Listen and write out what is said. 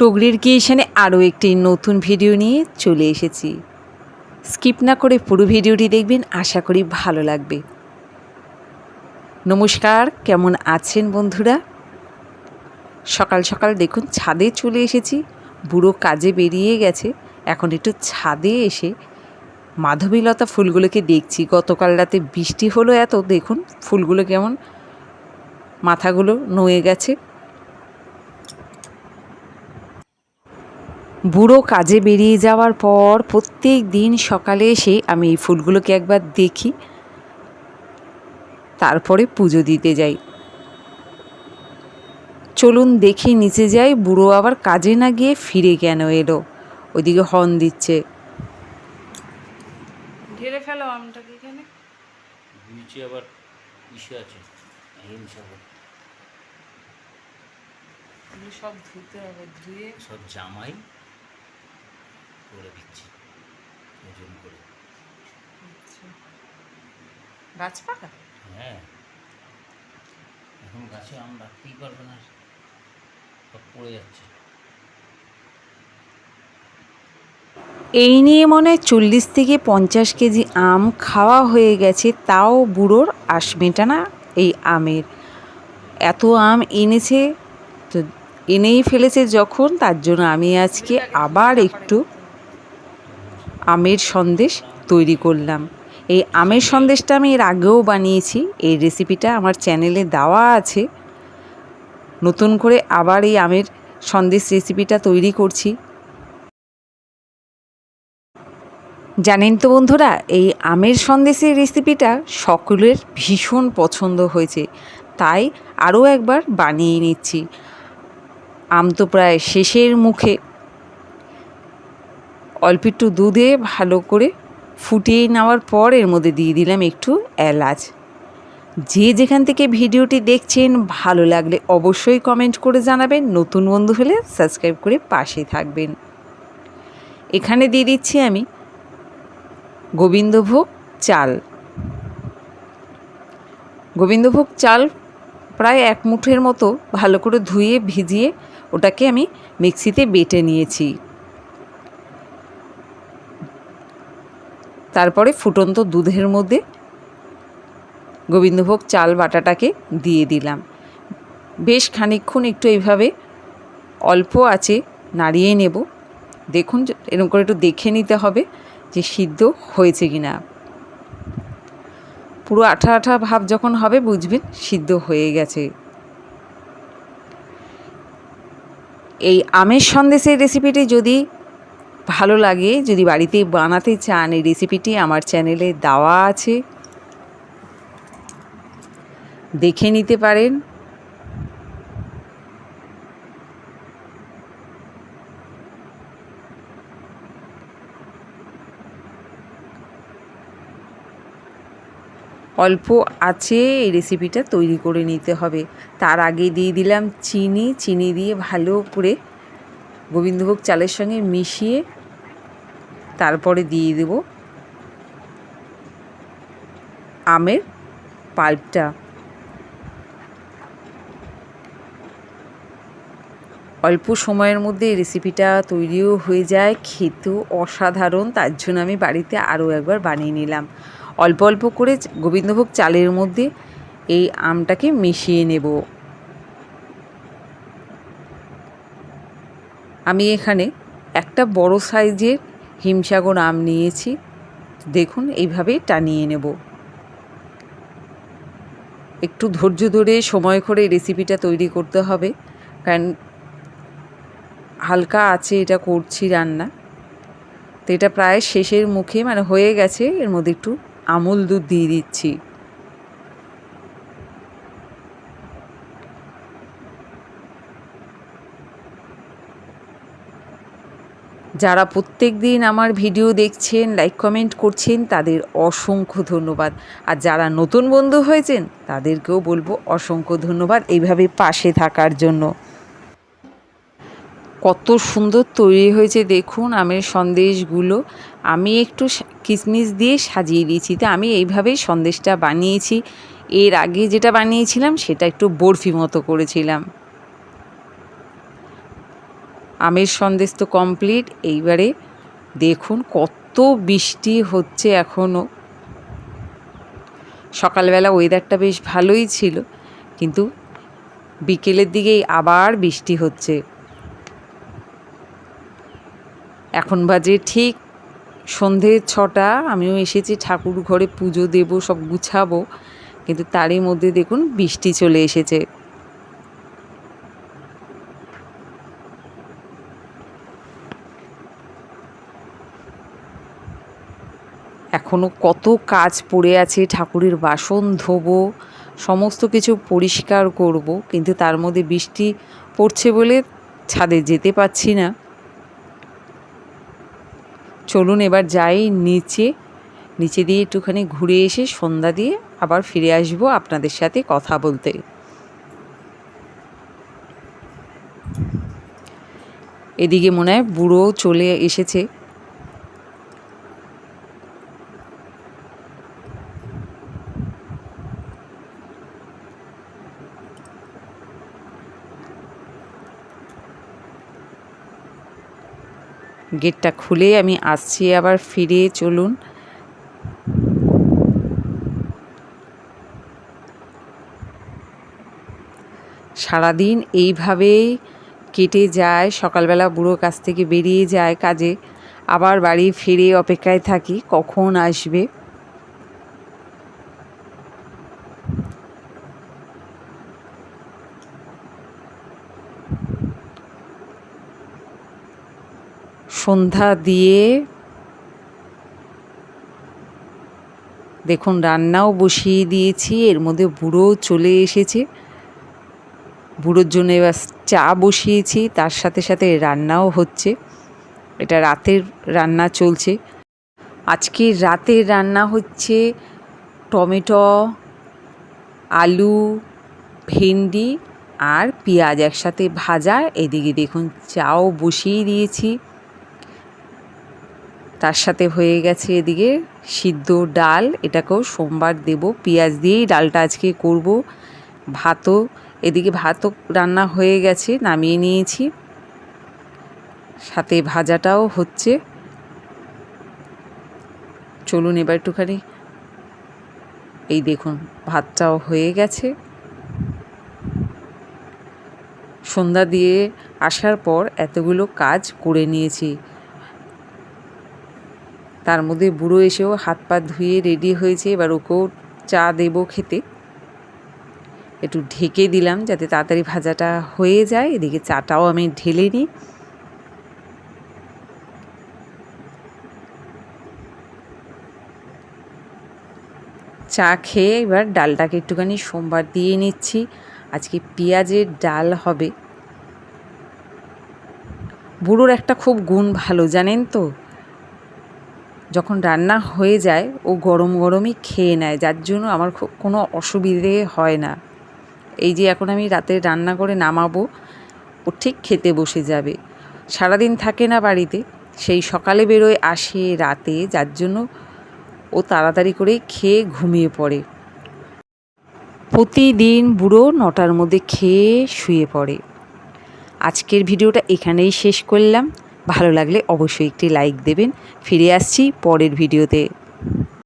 টগরির ক্রিয়েশনে আরও একটি নতুন ভিডিও নিয়ে চলে এসেছি। স্কিপ না করে পুরো ভিডিওটি দেখবেন, আশা করি ভালো লাগবে। নমস্কার, কেমন আছেন বন্ধুরা? সকাল সকাল দেখুন ছাদে চলে এসেছি। বুড়ো কাজে বেরিয়ে গেছে, এখন একটু ছাদে এসে মাধবীলতা ফুলগুলোকে দেখছি। গতকাল রাতে বৃষ্টি হলো এত, দেখুন ফুলগুলো কেমন মাথাগুলো নুয়ে গেছে। বুড়ো কাজে বেরিয়ে যাওয়ার পর প্রত্যেক দিন সকালে এসে আমি এই ফুলগুলোকে একবার দেখি, তারপরে পুজো দিতে যাই। চলুন দেখি নিচে যাই, বুড়ো আবার কাজে না গিয়ে ফিরে কেন এলো? ওইদিকে হর্ন দিচ্ছে। ঢেলে ফেলো আমটাকে, এখানে নিচে আবার ইসে আছে, সব ধুতে হবে, ধুয়ে সব জামাই করে দিচ্ছি ওজন করে। গাছ পাকা? হ্যাঁ, এখন গাছে আম রাখতেই পারবে না, সব পড়ে যাচ্ছে। এই নিয়ে মনে হয় 40 থেকে 50 কেজি আম খাওয়া হয়ে গেছে, তাও বুড়োর আশ মেটা না এই আমের। এত আম এনেছে, তো এনেই ফেলেছে যখন, তার জন্য আমি আজকে আবার একটু আমের সন্দেশ তৈরি করলাম। এই আমের সন্দেশটা আমি এর আগেও বানিয়েছি, এই রেসিপিটা আমার চ্যানেলে দেওয়া আছে। নতুন করে আবার এই আমের সন্দেশ রেসিপিটা তৈরি করছি। জানেন তো বন্ধুরা, এই আমের সন্দেশের রেসিপিটা সকলের ভীষণ পছন্দ হয়েছে, তাই আরও একবার বানিয়ে নিচ্ছি। আম তো প্রায় শেষের মুখে, অল্প একটু দুধে ভালো করে ফুটিয়ে নেওয়ার পর এর মধ্যে দিয়ে দিলাম একটু এলাচ। যে যেখান থেকে ভিডিওটি দেখছেন, ভালো লাগলে অবশ্যই কমেন্ট করে জানাবেন, নতুন বন্ধু হলে সাবস্ক্রাইব করে পাশে থাকবেন। এখানে দিয়ে দিচ্ছি আমি গোবিন্দভোগ চাল। গোবিন্দভোগ চাল প্রায় 1 মুঠের মতো ভালো করে ধুয়ে ভিজিয়ে ওটাকে আমি মিক্সিতে বেটে নিয়েছি। তারপরে ফুটন্ত দুধের মধ্যে গোবিন্দভোগ চাল বাটাটাকে দিয়ে দিলাম। বেশ খানিকক্ষণ একটু এইভাবে অল্প আঁচে নাড়িয়ে নেব। দেখুন এরকম করে একটু দেখে নিতে হবে যে সিদ্ধ হয়েছে কি না। পুরো আঠা আঠা ভাব যখন হবে বুঝবেন সিদ্ধ হয়ে গেছে। এই আমের সন্দেশের রেসিপিটি যদি ভালো লাগে, যদি বাড়িতে বানাতে চান, এই রেসিপিটি আমার চ্যানেলে দেওয়া আছে, দেখে নিতে পারেন। অল্প আছে এই রেসিপিটা তৈরি করে নিতে হবে। তার আগে দিয়ে দিলাম চিনি দিয়ে ভালো করে গোবিন্দভোগ চালের সঙ্গে মিশিয়ে তারপরে দিয়ে দেব আমের পাল্পটা। অল্প সময়ের মধ্যে এই রেসিপিটা তৈরিও হয়ে যায়, খেতেও অসাধারণ। তার জন্য আমি বাড়িতে আরও একবার বানিয়ে নিলাম। অল্প অল্প করে গোবিন্দভোগ চালের মধ্যে এই আমটাকে মিশিয়ে নেব। আমি এখানে একটা বড় সাইজের হিমসাগর আম নিয়েছি, দেখুন এইভাবে টানিয়ে নেব। একটু ধৈর্য ধরে সময় করে রেসিপিটা তৈরি করতে হবে, কারণ হালকা আছে এটা করছি রান্না, তো এটা প্রায় শেষের মুখে মানে হয়ে গেছে। এর মধ্যে একটু আমুল দুধ দিয়ে দিচ্ছি। যারা প্রত্যেক দিন আমার ভিডিও দেখছেন, লাইক কমেন্ট করছেন, তাদের অসংখ্য ধন্যবাদ। আর যারা নতুন বন্ধু হয়েছেন তাদেরকেও বলবো অসংখ্য ধন্যবাদ এইভাবে পাশে থাকার জন্য। কত সুন্দর তৈরি হয়েছে দেখুন আমের সন্দেশগুলো। আমি একটু কিশমিশ দিয়ে সাজিয়ে দিয়েছি, তো আমি এইভাবেই সন্দেশটা বানিয়েছি। এর আগে যেটা বানিয়েছিলাম সেটা একটু বরফি মতো করেছিলাম। আমের সন্দেশ তো কমপ্লিট। এইবারে দেখুন কত বৃষ্টি হচ্ছে এখনও। সকালবেলা ওয়েদারটা বেশ ভালোই ছিল, কিন্তু বিকেলের দিকেই আবার বৃষ্টি হচ্ছে। এখন বাজে ঠিক সন্ধে 6টা। আমিও এসেছি ঠাকুর ঘরে পুজো দেব, সব গুছাবো, কিন্তু তারই মধ্যে দেখুন বৃষ্টি চলে এসেছে। এখনও কত কাজ পড়ে আছে, ঠাকুরের বাসন ধোবো, সমস্ত কিছু পরিষ্কার করব, কিন্তু তার মধ্যে বৃষ্টি পড়ছে বলে ছাদে যেতে পারছি না। চলুন এবার যাই নিচে দিয়ে একটুখানি ঘুরে এসে সন্ধ্যা দিয়ে আবার ফিরে আসব আপনাদের সাথে কথা বলতে। এদিকে মনে হয় বুড়ো চলে এসেছে। গেটটা খুলে আমি আসছি আবার ফিরে। চলুন সারাদিন এইভাবেই কেটে যায়। সকালবেলা বুড়ো কাছ থেকে বেরিয়ে যায় কাজে, আবার বাড়ি ফিরে অপেক্ষায় থাকি কখন আসবে। সন্ধ্যা দিয়ে দেখুন রান্নাও বসিয়ে দিয়েছি, এর মধ্যে বুড়ো চলে এসেছে। বুড়োর জন্য এবার চা বসিয়েছি, তার সাথে সাথে রান্নাও হচ্ছে। এটা রাতের রান্না চলছে। আজকে রাতের রান্না হচ্ছে টমেটো, আলু, ভেন্ডি আর পেঁয়াজ একসাথে ভাজা। এদিকে দেখুন চাও বসিয়ে দিয়েছি, তার সাথে হয়ে গেছে এদিকে সিদ্ধ ডাল, এটাকেও সোমবার দেব। পেঁয়াজ দিয়েই ডালটা আজকে করব। এদিকে ভাতও রান্না হয়ে গেছে, নামিয়ে নিয়েছি, সাথে ভাজাটাও হচ্ছে। চলুন এবার একটুখানি, এই দেখুন ভাতটাও হয়ে গেছে। সন্ধ্যা দিয়ে আসার পর এতগুলো কাজ করে নিয়েছি, তার মধ্যে বুড়ো এসেও হাত পা ধুয়ে রেডি হয়েছে। এবার ওকেও চা দেবো খেতে। একটু ঢেকে দিলাম যাতে তাড়াতাড়ি ভাজাটা হয়ে যায়। এদিকে চাটাও আমি ঢেলে নিই। চা খেয়ে এবার ডালটাকে একটুখানি সোমবার দিয়ে নিচ্ছি। আজকে পেঁয়াজের ডাল হবে। বুড়োর একটা খুব গুণ ভালো জানেন তো, যখন রান্না হয়ে যায় ও গরম গরমই খেয়ে নেয়, যার জন্য আমার কোনো অসুবিধে হয় না। এই যে এখন আমি রাতে রান্না করে নামাবো, ও ঠিক খেতে বসে যাবে। সারাদিন থাকে না বাড়িতে, সেই সকালে বেরোয় আসে রাতে, যার জন্য ও তাড়াতাড়ি করে খেয়ে ঘুমিয়ে পড়ে। প্রতিদিন বুড়ো 9টার মধ্যে খেয়ে শুয়ে পড়ে। আজকের ভিডিওটা এখানেই শেষ করলাম। ভালো লাগলে অবশ্যই একটি লাইক দেবেন। ফিরে আসছি পরের ভিডিওতে।